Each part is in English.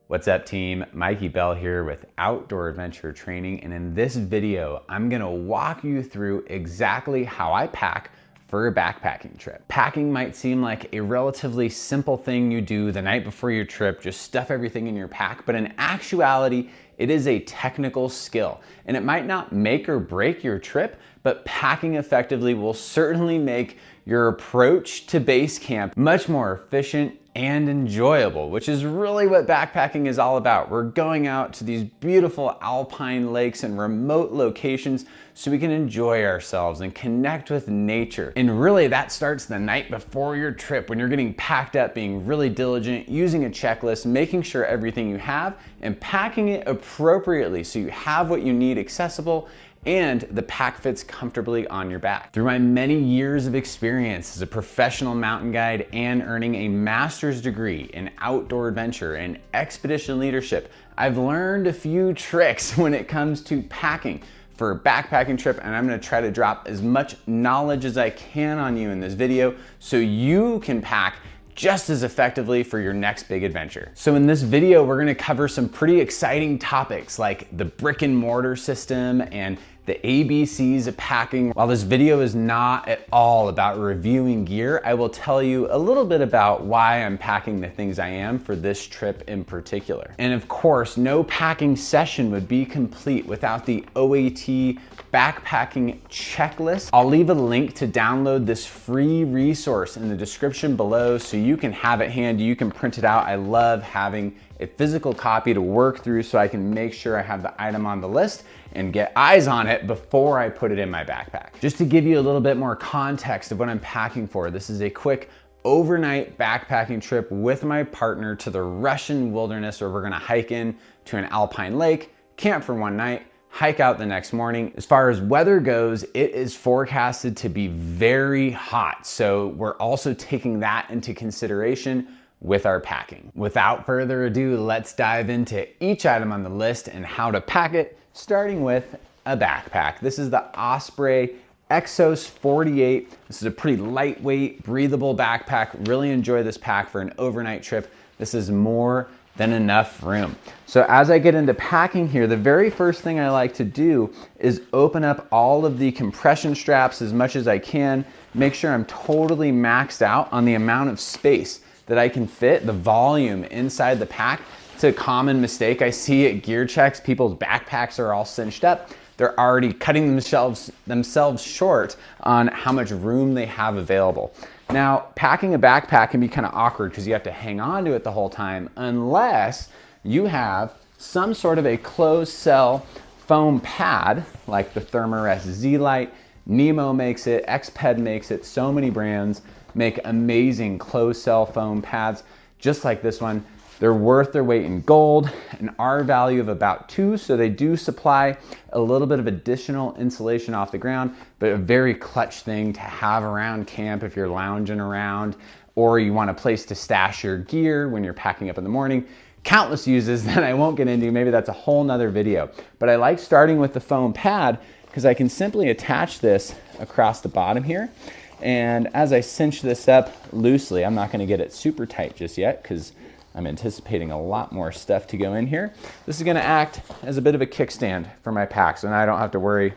What's up team? Mikey Bell here with Outdoor Adventure Training, and in this video I'm gonna walk you through exactly how I pack for a backpacking trip. Packing might seem like a relatively simple thing you do the night before your trip, just stuff everything in your pack, but in actuality it is a technical skill, and it might not make or break your trip, but packing effectively will certainly make your approach to base camp much more efficient and enjoyable, which is really what backpacking is all about. We're going out to these beautiful alpine lakes and remote locations so we can enjoy ourselves and connect with nature. And really that starts the night before your trip when you're getting packed up, being really diligent, using a checklist, making sure everything you have and packing it appropriately so you have what you need accessible and the pack fits comfortably on your back. Through my many years of experience as a professional mountain guide and earning a master's degree in outdoor adventure and expedition leadership, I've learned a few tricks when it comes to packing for a backpacking trip, and I'm gonna try to drop as much knowledge as I can on you in this video so you can pack just as effectively for your next big adventure. So in this video, we're gonna cover some pretty exciting topics like the brick and mortar system and the ABCs of packing. While this video is not at all about reviewing gear, I will tell you a little bit about why I'm packing the things I am for this trip in particular. And of course, no packing session would be complete without the OAT backpacking checklist. I'll leave a link to download this free resource in the description below so you can have it handy, you can print it out. I love having a physical copy to work through so I can make sure I have the item on the list and get eyes on it before I put it in my backpack. Just to give you a little bit more context of what I'm packing for, this is a quick overnight backpacking trip with my partner to the Russian wilderness where we're gonna hike in to an alpine lake, camp for one night, hike out the next morning. As far as weather goes, it is forecasted to be very hot, so we're also taking that into consideration with our packing. Without further ado, let's dive into each item on the list and how to pack it, starting with a backpack. This is the Osprey Exos 48. This is a pretty lightweight, breathable backpack. Really enjoy this pack for an overnight trip. This is more than enough room. So as I get into packing here, the very first thing I like to do is open up all of the compression straps as much as I can, make sure I'm totally maxed out on the amount of space that I can fit, the volume inside the pack. It's a common mistake I see at gear checks. People's backpacks are all cinched up. They're already cutting themselves short on how much room they have available. Now, packing a backpack can be kind of awkward because you have to hang on to it the whole time unless you have some sort of a closed cell foam pad like the Thermarest Z-Lite. Nemo makes it, Xped makes it, so many brands make amazing closed cell foam pads just like this one. They're worth their weight in gold, an R value of about 2, so they do supply a little bit of additional insulation off the ground, but a very clutch thing to have around camp if you're lounging around or you want a place to stash your gear when you're packing up in the morning. Countless uses that I won't get into, maybe that's a whole nother video. But I like starting with the foam pad because I can simply attach this across the bottom here. And as I cinch this up loosely, I'm not gonna get it super tight just yet because I'm anticipating a lot more stuff to go in here. This is gonna act as a bit of a kickstand for my pack, so now I don't have to worry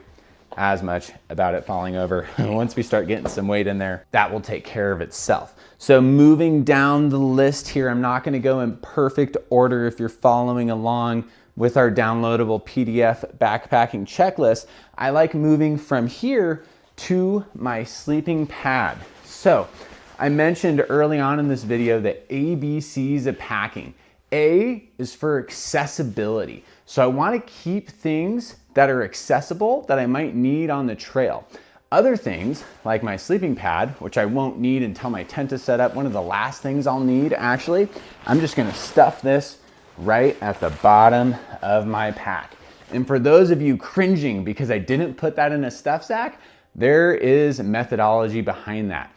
as much about it falling over. Once we start getting some weight in there, that will take care of itself. So moving down the list here, I'm not gonna go in perfect order if you're following along with our downloadable PDF backpacking checklist. I like moving from here to my sleeping pad. So I mentioned early on in this video the ABCs of packing. A is for accessibility. So I want to keep things that are accessible that I might need on the trail. Other things like my sleeping pad, which I won't need until my tent is set up. One of the last things I'll need actually, I'm just gonna stuff this right at the bottom of my pack. And for those of you cringing because I didn't put that in a stuff sack, there is methodology behind that.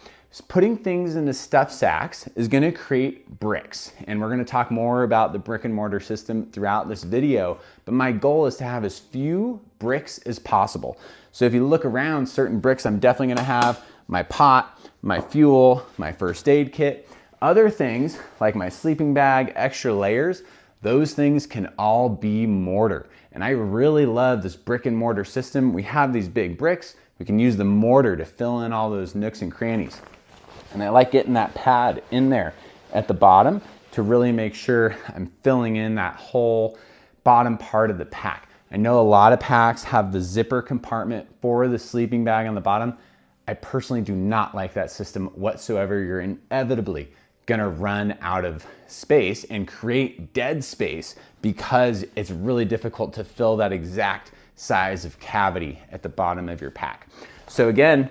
Putting things into stuff sacks is gonna create bricks. And we're gonna talk more about the brick and mortar system throughout this video, but my goal is to have as few bricks as possible. So if you look around, certain bricks, I'm definitely gonna have my pot, my fuel, my first aid kit. Other things like my sleeping bag, extra layers, those things can all be mortar. And I really love this brick and mortar system. We have these big bricks. We can use the mortar to fill in all those nooks and crannies. And I like getting that pad in there at the bottom to really make sure I'm filling in that whole bottom part of the pack. I know a lot of packs have the zipper compartment for the sleeping bag on the bottom. I personally do not like that system whatsoever. You're inevitably gonna run out of space and create dead space because it's really difficult to fill that exact size of cavity at the bottom of your pack. So again,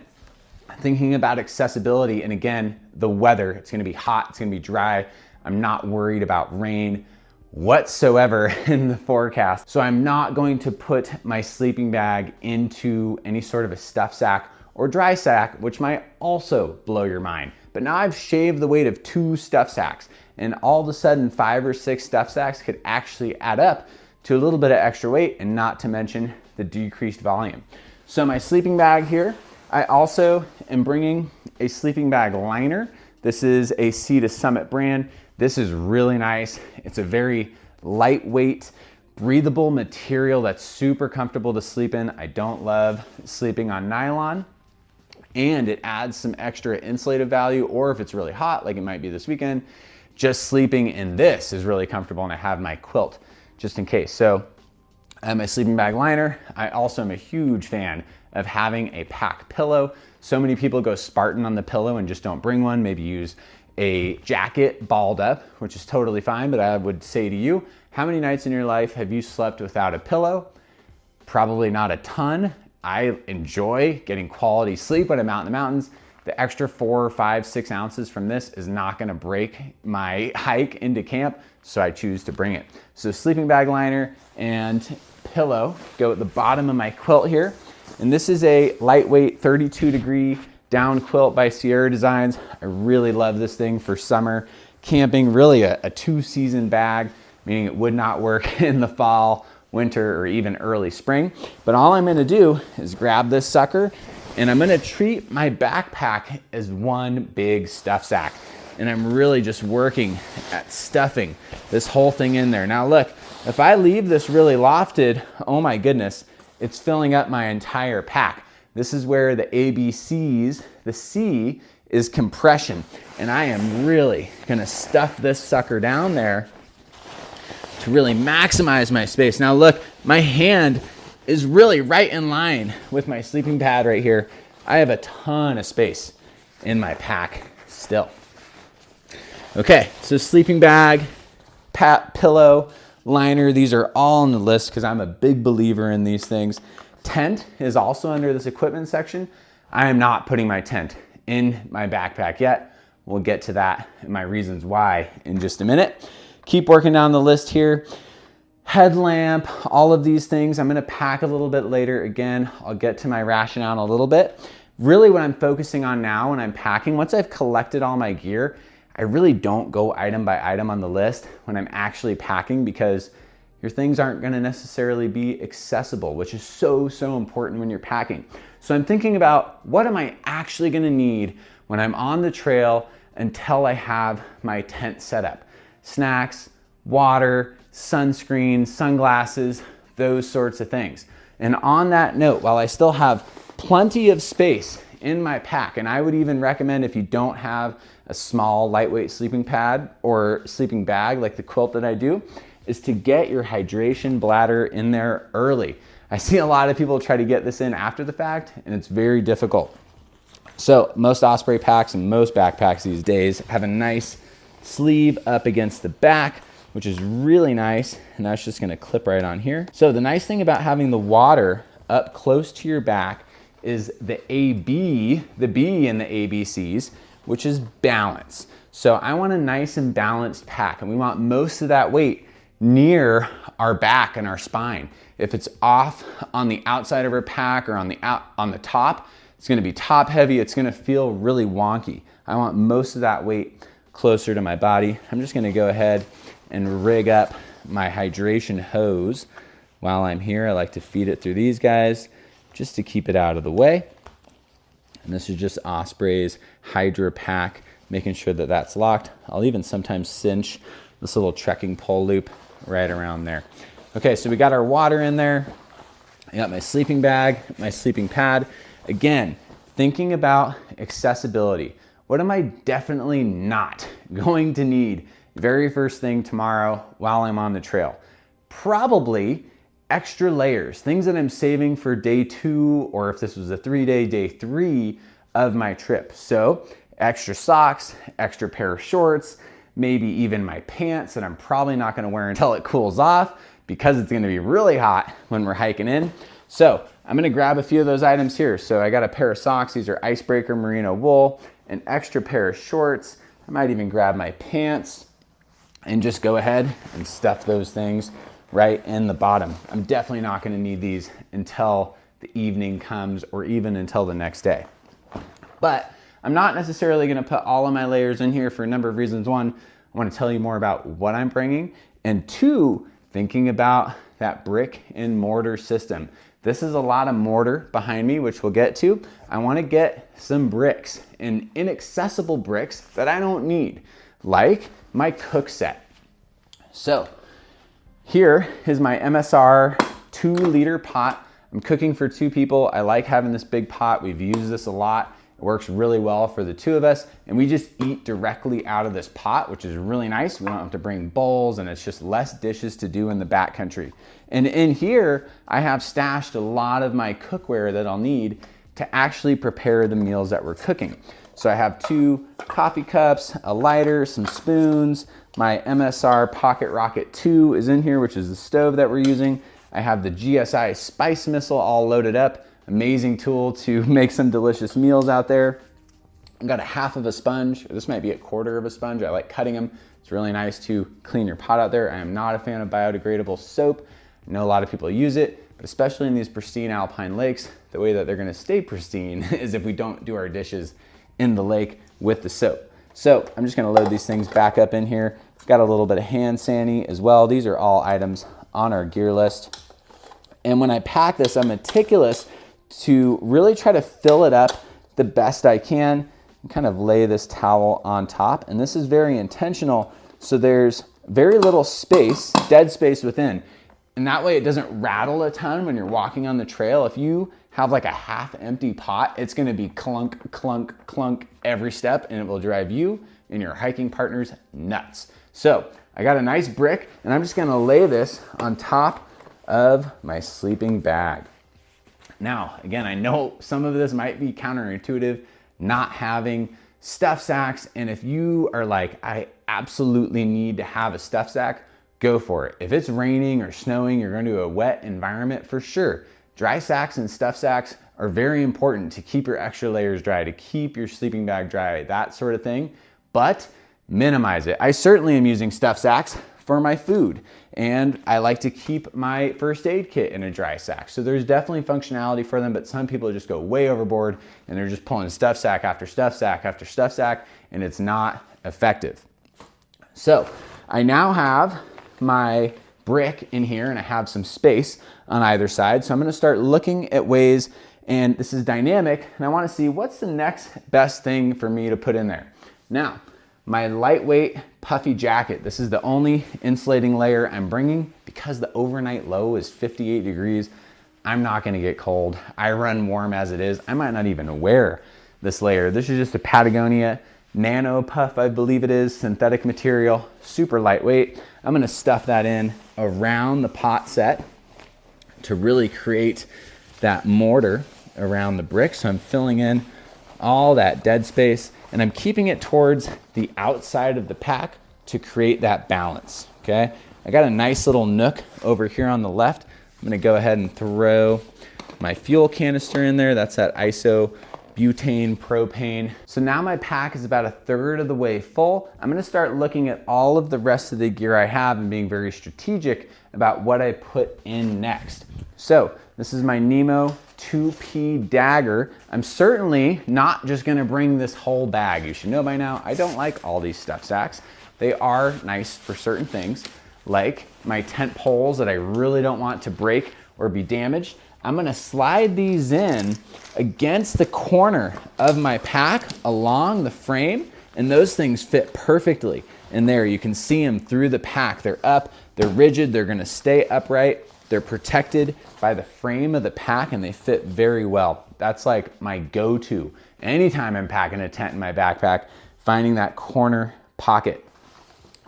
thinking about accessibility, and again, the weather, it's gonna be hot, it's gonna be dry. I'm not worried about rain whatsoever in the forecast. So I'm not going to put my sleeping bag into any sort of a stuff sack or dry sack, which might also blow your mind. But now I've shaved the weight of 2 stuff sacks, and all of a sudden 5 or 6 stuff sacks could actually add up to a little bit of extra weight, and not to mention the decreased volume. So my sleeping bag here, I also am bringing a sleeping bag liner. This is a Sea to Summit brand. This is really nice. It's a very lightweight, breathable material that's super comfortable to sleep in. I don't love sleeping on nylon, and it adds some extra insulative value, or if it's really hot, like it might be this weekend, just sleeping in this is really comfortable, and I have my quilt just in case. So I have my sleeping bag liner. I also am a huge fan of having a pack pillow. So many people go Spartan on the pillow and just don't bring one, maybe use a jacket balled up, which is totally fine, but I would say to you, how many nights in your life have you slept without a pillow? Probably not a ton. I enjoy getting quality sleep when I'm out in the mountains. The extra 4 or 5, 6 ounces from this is not gonna break my hike into camp, so I choose to bring it. So sleeping bag liner and pillow go at the bottom of my quilt here. And this is a lightweight 32-degree down quilt by Sierra Designs. I really love this thing for summer camping, really a 2-season bag, meaning it would not work in the fall, winter, or even early spring. But all I'm gonna do is grab this sucker, and I'm gonna treat my backpack as one big stuff sack. And I'm really just working at stuffing this whole thing in there. Now look, if I leave this really lofted, oh my goodness, it's filling up my entire pack. This is where the ABCs, the C is compression. And I am really gonna stuff this sucker down there to really maximize my space. Now look, my hand is really right in line with my sleeping pad right here. I have a ton of space in my pack still. Okay, so sleeping bag, pillow, liner, these are all on the list because I'm a big believer in these things. Tent is also under this equipment section. I am not putting my tent in my backpack yet. We'll get to that and my reasons why in just a minute. Keep working down the list here. Headlamp, all of these things I'm gonna pack a little bit later. Again, I'll get to my rationale in a little bit. Really what I'm focusing on now when I'm packing, once I've collected all my gear, I really don't go item by item on the list when I'm actually packing, because your things aren't gonna necessarily be accessible, which is so important when you're packing. So I'm thinking about, what am I actually gonna need when I'm on the trail until I have my tent set up? Snacks, water, sunscreen, sunglasses, those sorts of things. And on that note, while I still have plenty of space in my pack, and I would even recommend, if you don't have a small lightweight sleeping pad or sleeping bag like the quilt that I do, is to get your hydration bladder in there early. I see a lot of people try to get this in after the fact, and it's very difficult. So most Osprey packs and most backpacks these days have a nice sleeve up against the back, which is really nice, and that's just gonna clip right on here. So the nice thing about having the water up close to your back is the B in the ABCs, which is balance. So I want a nice and balanced pack, and we want most of that weight near our back and our spine. If it's off on the outside of our pack or on the top, it's gonna be top heavy, it's gonna feel really wonky. I want most of that weight closer to my body. I'm just gonna go ahead and rig up my hydration hose while I'm here. I like to feed it through these guys just to keep it out of the way. And this is just Osprey's Hydra Pack, making sure that that's locked. I'll even sometimes cinch this little trekking pole loop right around there. Okay, so we got our water in there. I got my sleeping bag, my sleeping pad. Again, thinking about accessibility. What am I definitely not going to need very first thing tomorrow while I'm on the trail? Probably extra layers, things that I'm saving for day 2, or if this was a 3-day, day 3 of my trip. So extra socks, extra pair of shorts, maybe even my pants that I'm probably not gonna wear until it cools off because it's gonna be really hot when we're hiking in. So I'm gonna grab a few of those items here. So I got a pair of socks. These are Icebreaker merino wool, an extra pair of shorts. I might even grab my pants and just go ahead and stuff those things right in the bottom. I'm definitely not gonna need these until the evening comes or even until the next day. But I'm not necessarily gonna put all of my layers in here for a number of reasons. One, I wanna tell you more about what I'm bringing. And 2, thinking about that brick and mortar system. This is a lot of mortar behind me, which we'll get to. I wanna get some bricks, and inaccessible bricks that I don't need, like my cook set. So here is my MSR 2-liter pot. I'm cooking for 2 people. I like having this big pot. We've used this a lot. It works really well for the 2 of us, and we just eat directly out of this pot, which is really nice. We don't have to bring bowls, and it's just less dishes to do in the backcountry. And in here, I have stashed a lot of my cookware that I'll need to actually prepare the meals that we're cooking. So I have 2 coffee cups, a lighter, some spoons. My MSR Pocket Rocket 2 is in here, which is the stove that we're using. I have the GSI Spice Missile all loaded up. Amazing tool to make some delicious meals out there. I've got a half of a sponge. This might be a quarter of a sponge. I like cutting them. It's really nice to clean your pot out there. I am not a fan of biodegradable soap. I know a lot of people use it, but especially in these pristine alpine lakes, the way that they're gonna stay pristine is if we don't do our dishes in the lake with the soap. So I'm just gonna load these things back up in here. Got a little bit of hand sani as well. These are all items on our gear list. And when I pack this, I'm meticulous to really try to fill it up the best I can and kind of lay this towel on top. And this is very intentional, so there's very little space, dead space within. And that way it doesn't rattle a ton when you're walking on the trail. If you have like a half empty pot, it's gonna be clunk, clunk, clunk every step, and it will drive you and your hiking partners nuts. So I got a nice brick, and I'm just gonna lay this on top of my sleeping bag. Now, again, I know some of this might be counterintuitive, not having stuff sacks, and if you are like, I absolutely need to have a stuff sack, go for it. If it's raining or snowing, you're going to a wet environment, for sure. Dry sacks and stuff sacks are very important to keep your extra layers dry, to keep your sleeping bag dry, that sort of thing, but minimize it. I certainly am using stuff sacks for my food, and I like to keep my first aid kit in a dry sack. So there's definitely functionality for them, but some people just go way overboard and they're just pulling stuff sack after stuff sack after stuff sack, and it's not effective. So I now have my brick in here, and I have some space on either side. So I'm gonna start looking at ways, and this is dynamic, and I wanna see what's the next best thing for me to put in there. Now, my lightweight puffy jacket. This is the only insulating layer I'm bringing because the overnight low is 58 degrees. I'm not gonna get cold. I run warm as it is. I might not even wear this layer. This is just a Patagonia Nano Puff, I believe it is, synthetic material, super lightweight. I'm gonna stuff that in around the pot set to really create that mortar around the brick. So I'm filling in all that dead space, and I'm keeping it towards the outside of the pack to create that balance, okay? I got a nice little nook over here on the left. I'm gonna go ahead and throw my fuel canister in there. That's that isobutane propane. So now my pack is about 1/3 of the way full. I'm gonna start looking at all of the rest of the gear I have and being very strategic about what I put in next. So this is my Nemo 2P dagger. I'm certainly not just gonna bring this whole bag. You should know by now, I don't like all these stuff sacks. They are nice for certain things, like my tent poles that I really don't want to break or be damaged. I'm gonna slide these in against the corner of my pack along the frame, and those things fit perfectly. in there. You can see them through the pack. They're up, they're rigid, they're gonna stay upright. They're protected by the frame of the pack and they fit very well. That's like my go-to. Anytime I'm packing a tent in my backpack, finding that corner pocket.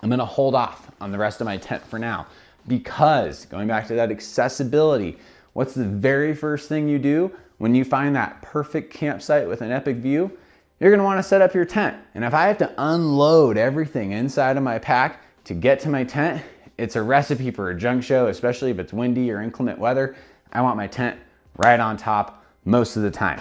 I'm gonna hold off on the rest of my tent for now because going back to that accessibility, what's the very first thing you do when you find that perfect campsite with an epic view? You're gonna wanna set up your tent. And if I have to unload everything inside of my pack to get to my tent, it's a recipe for a junk show, especially if it's windy or inclement weather. I want my tent right on top most of the time.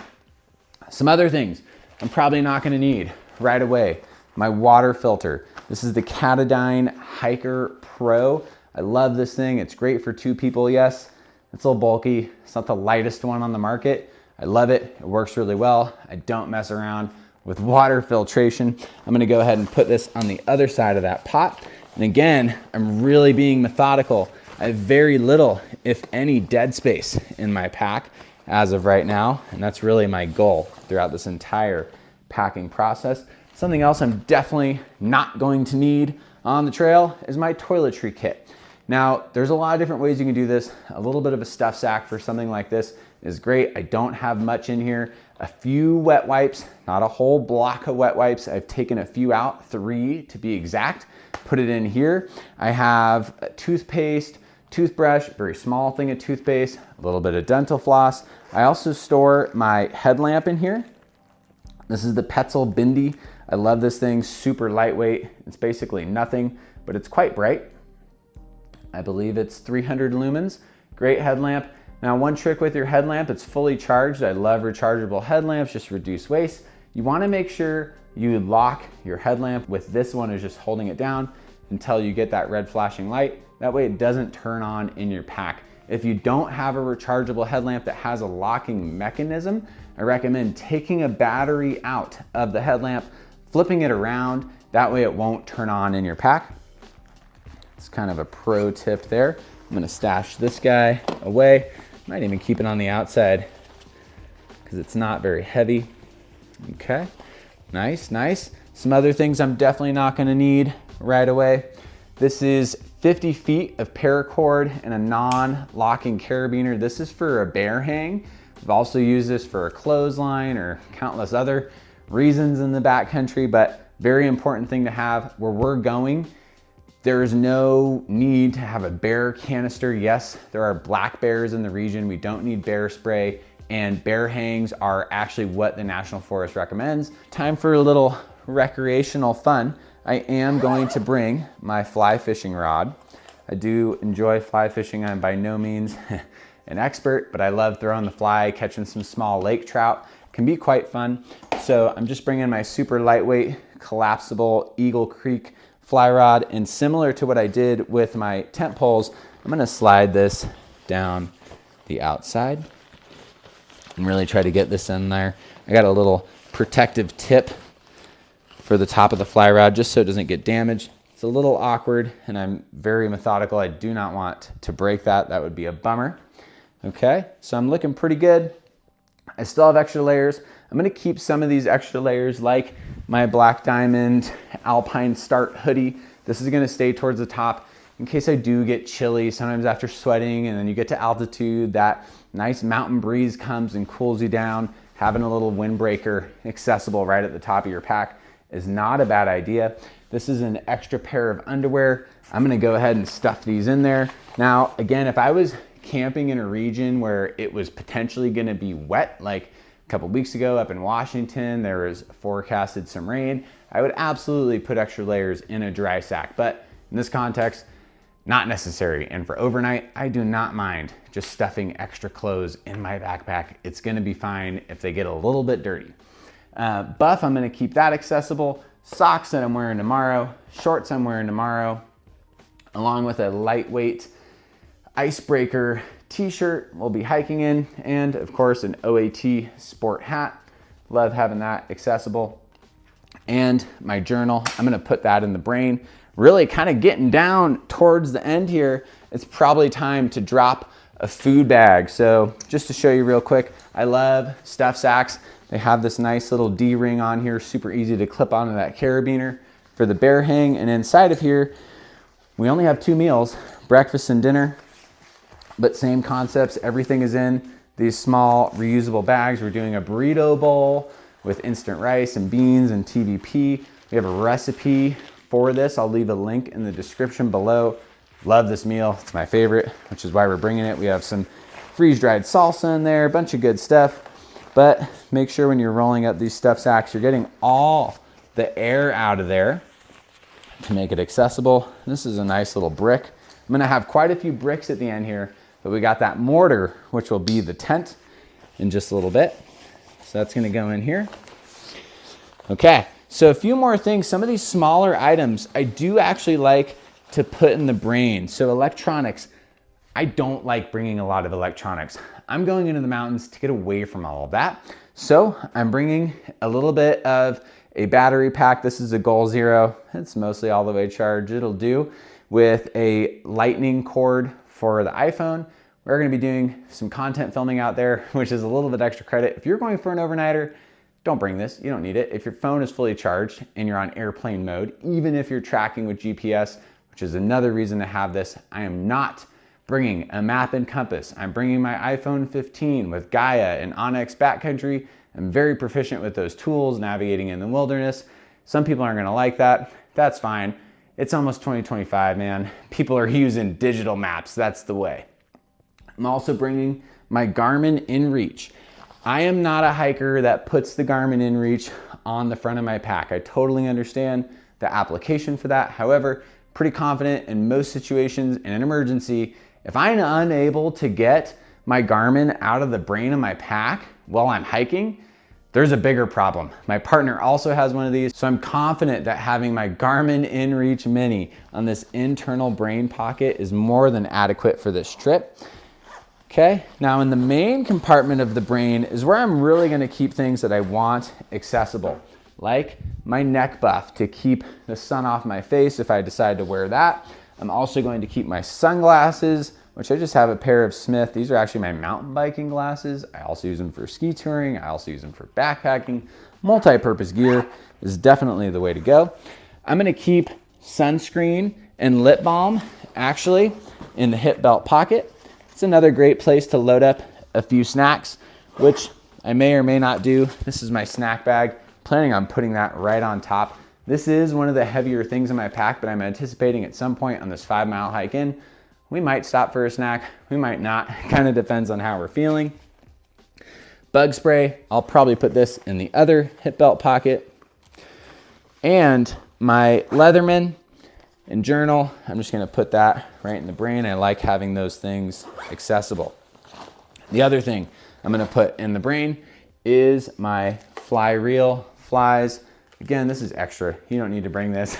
Some other things I'm probably not gonna need right away. My water filter. This is the Katadyn Hiker Pro. I love this thing. It's great for 2 people, yes. It's a little bulky. It's not the lightest one on the market. I love it. It works really well. I don't mess around with water filtration. I'm gonna go ahead and put this on the other side of that pot. And again, I'm really being methodical. I have very little, if any, dead space in my pack as of right now. And that's really my goal throughout this entire packing process. Something else I'm definitely not going to need on the trail is my toiletry kit. Now, there's a lot of different ways you can do this. A little bit of a stuff sack for something like this is great. I don't have much in here. A few wet wipes, not a whole block of wet wipes. I've taken a few out, 3 to be exact, put it in here. I have a toothpaste, toothbrush, very small thing of toothpaste, a little bit of dental floss. I also store my headlamp in here. This is the Petzl Bindi. I love this thing, super lightweight. It's basically nothing, but it's quite bright. I believe it's 300 lumens, great headlamp. Now, one trick with your headlamp, it's fully charged. I love rechargeable headlamps, just reduce waste. You wanna make sure you lock your headlamp with this one is just holding it down until you get that red flashing light. That way it doesn't turn on in your pack. If you don't have a rechargeable headlamp that has a locking mechanism, I recommend taking a battery out of the headlamp, flipping it around. That way it won't turn on in your pack. It's kind of a pro tip there. I'm gonna stash this guy away. Might even keep it on the outside because it's not very heavy. Okay, nice, nice. Some other things I'm definitely not gonna need right away. This is 50 feet of paracord and a non-locking carabiner. This is for a bear hang. I've also used this for a clothesline or countless other reasons in the backcountry, but very important thing to have where we're going. There is no need to have a bear canister. Yes, there are black bears in the region. We don't need bear spray, and bear hangs are actually what the National Forest recommends. Time for a little recreational fun. I am going to bring my fly fishing rod. I do enjoy fly fishing. I'm by no means an expert, but I love throwing the fly, catching some small lake trout. Can be quite fun. So I'm just bringing my super lightweight, collapsible Eagle Creek fly rod, and similar to what I did with my tent poles, I'm gonna slide this down the outside and really try to get this in there. I got a little protective tip for the top of the fly rod just so it doesn't get damaged. It's a little awkward and I'm very methodical. I do not want to break that. That would be a bummer. Okay, so I'm looking pretty good. I still have extra layers. I'm gonna keep some of these extra layers like my Black Diamond Alpine Start hoodie. This is gonna stay towards the top in case I do get chilly, sometimes after sweating and then you get to altitude, that nice mountain breeze comes and cools you down. Having a little windbreaker accessible right at the top of your pack is not a bad idea. This is an extra pair of underwear. I'm gonna go ahead and stuff these in there. Now, again, if I was camping in a region where it was potentially gonna be wet, like a couple weeks ago up in Washington, there was forecasted some rain, I would absolutely put extra layers in a dry sack. But in this context, not necessary. And for overnight, I do not mind just stuffing extra clothes in my backpack. It's gonna be fine if they get a little bit dirty. Buff, I'm gonna keep that accessible. Socks that I'm wearing tomorrow, shorts I'm wearing tomorrow, along with a lightweight icebreaker t-shirt we'll be hiking in, and of course an OAT sport hat. Love having that accessible. And my journal, I'm gonna put that in the brain. Really kind of getting down towards the end here, it's probably time to drop a food bag. So just to show you real quick, I love stuff sacks. They have this nice little D-ring on here, super easy to clip onto that carabiner. for the bear hang. And inside of here, we only have 2 meals, breakfast and dinner, but same concepts. Everything is in these small reusable bags. We're doing a burrito bowl with instant rice and beans and TVP. We have a recipe for this. I'll leave a link in the description below. Love this meal. It's my favorite, which is why we're bringing it. We have some freeze-dried salsa in there, a bunch of good stuff. But make sure when you're rolling up these stuff sacks, you're getting all the air out of there to make it accessible. This is a nice little brick. I'm gonna have quite a few bricks at the end here, but we got that mortar, which will be the tent in just a little bit. So that's gonna go in here. Okay, so a few more things. Some of these smaller items I do actually like to put in the brain. So electronics, I don't like bringing a lot of electronics. I'm going into the mountains to get away from all of that. So I'm bringing a little bit of a battery pack. This is a Goal Zero. It's mostly all the way charged. It'll do, with a lightning cord for the iPhone. We're gonna be doing some content filming out there, which is a little bit extra credit. If you're going for an overnighter, don't bring this, you don't need it. If your phone is fully charged and you're on airplane mode, even if you're tracking with GPS, which is another reason to have this, I am not bringing a map and compass. I'm bringing my iPhone 15 with Gaia and Onyx Backcountry. I'm very proficient with those tools, navigating in the wilderness. Some people aren't gonna like that. That's fine. It's almost 2025, man. People are using digital maps. That's the way. I'm also bringing my Garmin InReach. I am not a hiker that puts the Garmin InReach on the front of my pack. I totally understand the application for that. However, pretty confident in most situations in an emergency, if I'm unable to get my Garmin out of the brain of my pack while I'm hiking, there's a bigger problem. My partner also has one of these, so I'm confident that having my Garmin InReach Mini on this internal brain pocket is more than adequate for this trip. Okay, now in the main compartment of the brain is where I'm really gonna keep things that I want accessible, like my neck buff to keep the sun off my face if I decide to wear that. I'm also going to keep my sunglasses, which I just have a pair of Smith. These are actually my mountain biking glasses. I also use them for ski touring. I also use them for backpacking. Multi-purpose gear is definitely the way to go. I'm gonna keep sunscreen and lip balm actually in the hip belt pocket. It's another great place to load up a few snacks, which I may or may not do. This is my snack bag. Planning on putting that right on top. This is one of the heavier things in my pack, but I'm anticipating at some point on this 5-mile hike in, we might stop for a snack, we might not. Kind of depends on how we're feeling. Bug spray, I'll probably put this in the other hip belt pocket. And my Leatherman and journal, I'm just gonna put that right in the brain. I like having those things accessible. The other thing I'm gonna put in the brain is my fly reel, flies. Again, this is extra. You don't need to bring this,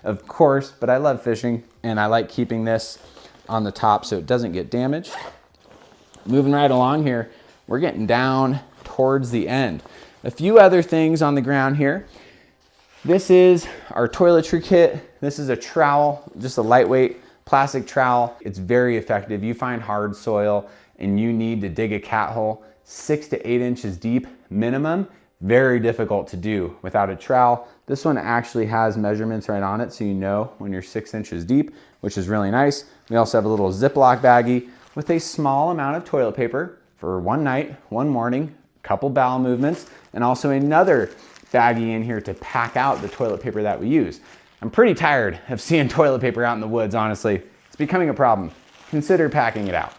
of course, but I love fishing and I like keeping this on the top so it doesn't get damaged. Moving right along here, we're getting down towards the end. A few other things on the ground here. This is our toiletry kit. This is a trowel, just a lightweight plastic trowel. It's very effective. You find hard soil and you need to dig a cat hole 6 to 8 inches deep minimum. Very difficult to do without a trowel. This one actually has measurements right on it so you know when you're 6 inches deep, which is really nice. We also have a little Ziploc baggie with a small amount of toilet paper for one night, one morning, a couple bowel movements, and also another baggie in here to pack out the toilet paper that we use. I'm pretty tired of seeing toilet paper out in the woods, honestly. It's becoming a problem. Consider packing it out,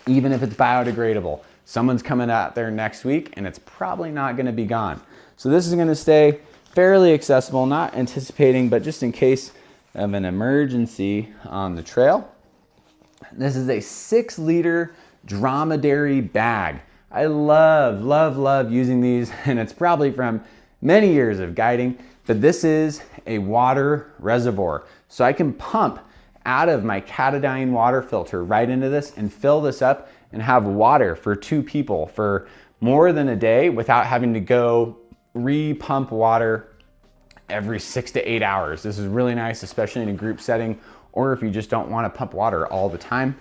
even if it's biodegradable. Someone's coming out there next week and it's probably not gonna be gone. So this is gonna stay fairly accessible, not anticipating, but just in case of an emergency on the trail. This is a 6-liter dromedary bag. I love using these, and it's probably from many years of guiding, but this is a water reservoir. So I can pump out of my Catadine water filter right into this and fill this up and have water for 2 people for more than a day without having to go re-pump water every 6 to 8 hours. This is really nice, especially in a group setting, or if you just don't want to pump water all the time.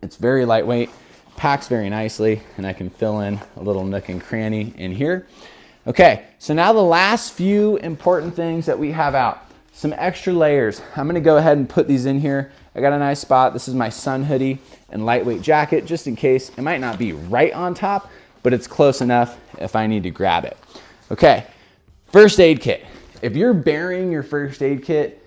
It's very lightweight, packs very nicely, and I can fill in a little nook and cranny in here. Okay, so now the last few important things that we have out. Some extra layers. I'm gonna go ahead and put these in here. I got a nice spot. This is my sun hoodie and lightweight jacket, just in case. It might not be right on top, but it's close enough if I need to grab it. Okay, first aid kit. If you're burying your first aid kit,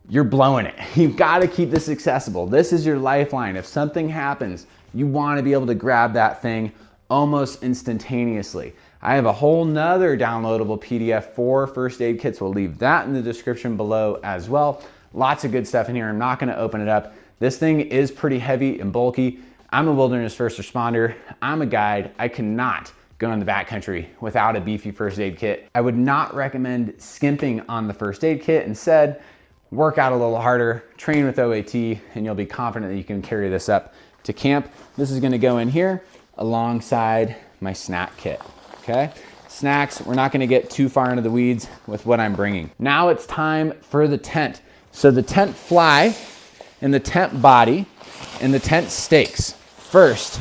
you're blowing it. You've got to keep this accessible. This is your lifeline. If something happens, you want to be able to grab that thing almost instantaneously. I have a whole nother downloadable PDF for first aid kits. We'll leave that in the description below as well. Lots of good stuff in here. I'm not going to open it up. This thing is pretty heavy and bulky. I'm a wilderness first responder. I'm a guide. I cannot go in the backcountry without a beefy first aid kit. I would not recommend skimping on the first aid kit. Instead, work out a little harder, train with OAT, and you'll be confident that you can carry this up to camp. This is gonna go in here alongside my snack kit, okay? Snacks, we're not gonna get too far into the weeds with what I'm bringing. Now it's time for the tent. So the tent fly and the tent body and the tent stakes. First,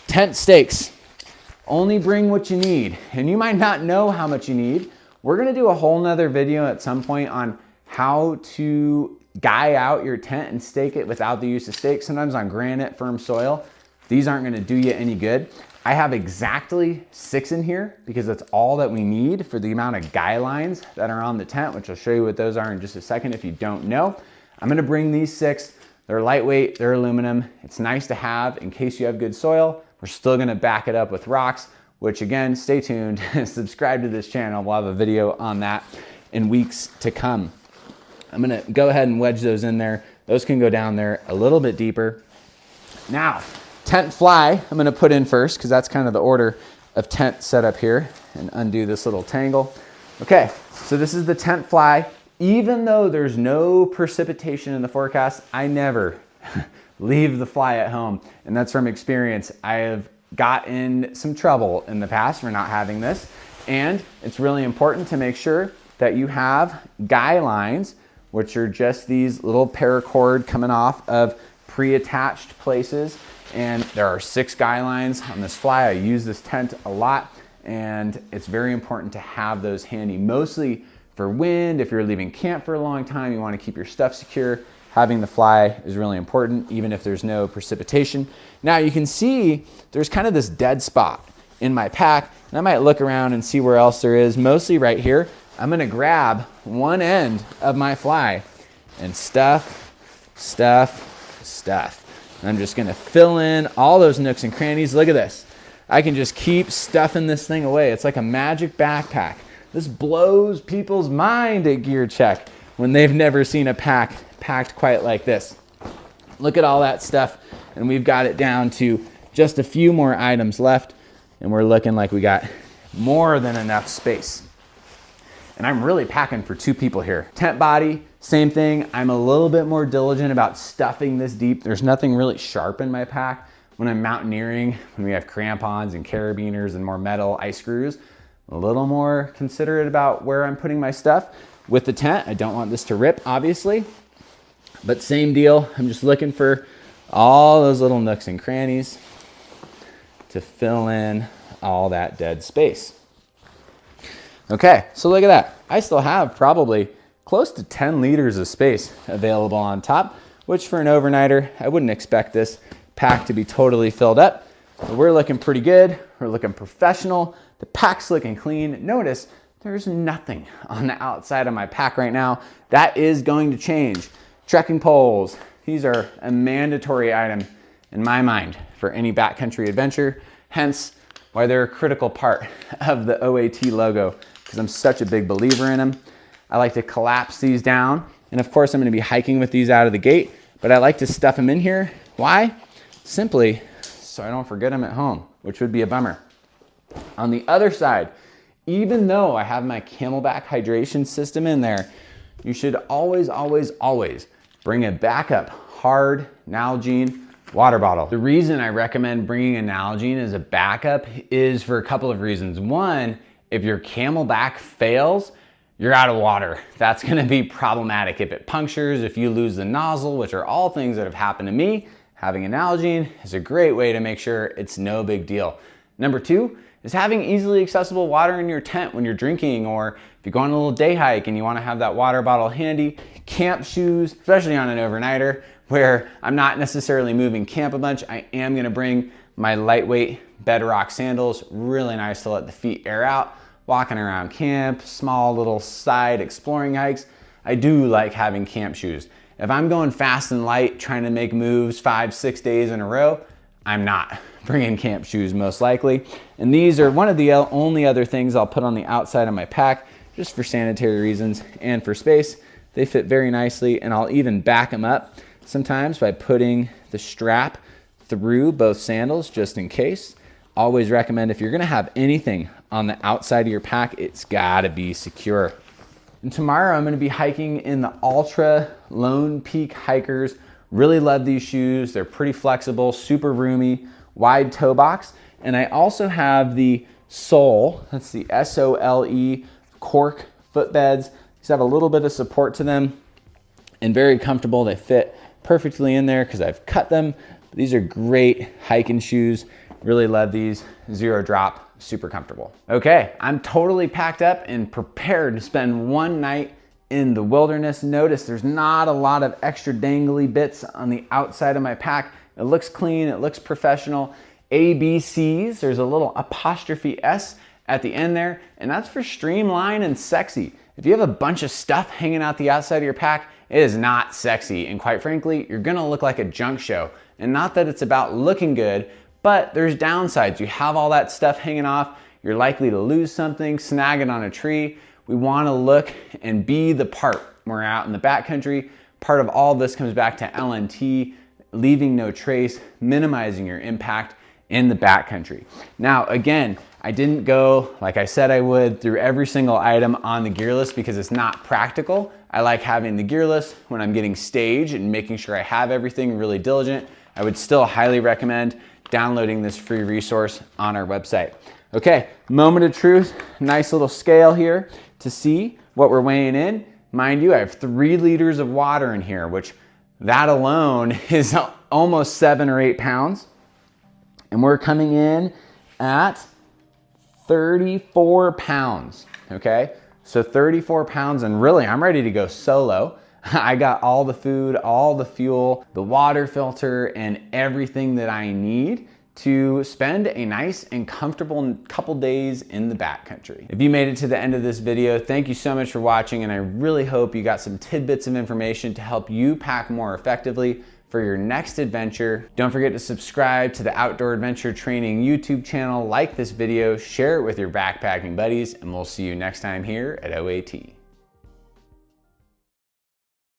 tent stakes. Only bring what you need, and you might not know how much you need. We're gonna do a whole nother video at some point on how to guy out your tent and stake it without the use of stakes. Sometimes on granite, firm soil, these aren't gonna do you any good. I have exactly 6 in here because that's all that we need for the amount of guy lines that are on the tent, which I'll show you what those are in just a second if you don't know. I'm gonna bring these 6. They're lightweight, they're aluminum. It's nice to have in case you have good soil. We're still gonna back it up with rocks, which again, stay tuned, subscribe to this channel. We'll have a video on that in weeks to come. I'm gonna go ahead and wedge those in there. Those can go down there a little bit deeper. Now, tent fly, I'm gonna put in first because that's kind of the order of tent setup here, and undo this little tangle. Okay, so this is the tent fly. Even though there's no precipitation in the forecast, I never leave the fly at home. And that's from experience. I have got in some trouble in the past for not having this. And it's really important to make sure that you have guy lines, which are just these little paracord coming off of pre-attached places. And there are 6 guy lines on this fly. I use this tent a lot, and it's very important to have those handy, mostly for wind. If you're leaving camp for a long time, you want to keep your stuff secure. Having the fly is really important, even if there's no precipitation. Now you can see there's kind of this dead spot in my pack, and I might look around and see where else there is, mostly right here. I'm gonna grab one end of my fly and stuff. And I'm just gonna fill in all those nooks and crannies. Look at this. I can just keep stuffing this thing away. It's like a magic backpack. This blows people's mind at Gear Check when they've never seen a pack packed quite like this. Look at all that stuff, and we've got it down to just a few more items left, and we're looking like we got more than enough space. And I'm really packing for 2 people here. Tent body, same thing. I'm a little bit more diligent about stuffing this deep. There's nothing really sharp in my pack. When I'm mountaineering, when we have crampons and carabiners and more metal ice screws, a little more considerate about where I'm putting my stuff. With the tent, I don't want this to rip, obviously, but same deal. I'm just looking for all those little nooks and crannies to fill in all that dead space. Okay, so look at that. I still have probably close to 10 liters of space available on top, which for an overnighter, I wouldn't expect this pack to be totally filled up. But we're looking pretty good. We're looking professional. The pack's looking clean. Notice there's nothing on the outside of my pack right now. That is going to change. Trekking poles. These are a mandatory item in my mind for any backcountry adventure. Hence why they're a critical part of the OAT logo, because I'm such a big believer in them. I like to collapse these down. And of course I'm gonna be hiking with these out of the gate, but I like to stuff them in here. Why? Simply so I don't forget them at home, which would be a bummer. On the other side, even though I have my Camelback hydration system in there, you should always, always, always bring a backup hard Nalgene water bottle. The reason I recommend bringing a Nalgene as a backup is for a couple of reasons. One, if your Camelback fails, you're out of water. That's gonna be problematic. If it punctures, if you lose the nozzle, which are all things that have happened to me, having a Nalgene is a great way to make sure it's no big deal. Number 2 is having easily accessible water in your tent when you're drinking, or if you're going on a little day hike and you want to have that water bottle handy. Camp shoes, especially on an overnighter where I'm not necessarily moving camp a bunch, I am going to bring my lightweight Bedrock sandals. Really nice to let the feet air out. Walking around camp, small little side exploring hikes. I do like having camp shoes. If I'm going fast and light, trying to make moves 5-6 days in a row, I'm not bringing camp shoes most likely. And these are one of the only other things I'll put on the outside of my pack, just for sanitary reasons and for space. They fit very nicely, and I'll even back them up sometimes by putting the strap through both sandals just in case. Always recommend, if you're gonna have anything on the outside of your pack, it's gotta be secure. And tomorrow I'm gonna be hiking in the Ultra Lone Peak Hikers. Really love these shoes. They're pretty flexible, super roomy, wide toe box. And I also have the Sole, that's the S-O-L-E cork footbeds. These have a little bit of support to them and very comfortable. They fit perfectly in there because I've cut them. These are great hiking shoes. Really love these. Zero drop, super comfortable. Okay, I'm totally packed up and prepared to spend one night in the wilderness. Notice there's not a lot of extra dangly bits on the outside of my pack. It looks clean, it looks professional. ABCs, there's a little apostrophe S at the end there, and that's for streamline and sexy. If you have a bunch of stuff hanging out the outside of your pack, it is not sexy, and quite frankly, you're gonna look like a junk show. And not that it's about looking good, but there's downsides. You have all that stuff hanging off, you're likely to lose something, snag it on a tree. We wanna look and be the part. We're out in the backcountry. Part of all this comes back to LNT, leaving no trace, minimizing your impact in the backcountry. Now, again, I didn't go, like I said I would, through every single item on the gear list because it's not practical. I like having the gear list when I'm getting staged and making sure I have everything really diligent. I would still highly recommend downloading this free resource on our website. Okay, moment of truth, nice little scale here to see what we're weighing in. Mind you, I have 3 liters of water in here, which that alone is almost 7 or 8 pounds. And we're coming in at 34 pounds, okay? So 34 pounds, and really I'm ready to go solo. I got all the food, all the fuel, the water filter, and everything that I need to spend a nice and comfortable couple days in the backcountry. If you made it to the end of this video, thank you so much for watching, and I really hope you got some tidbits of information to help you pack more effectively for your next adventure. Don't forget to subscribe to the Outdoor Adventure Training YouTube channel, like this video, share it with your backpacking buddies, and we'll see you next time here at OAT.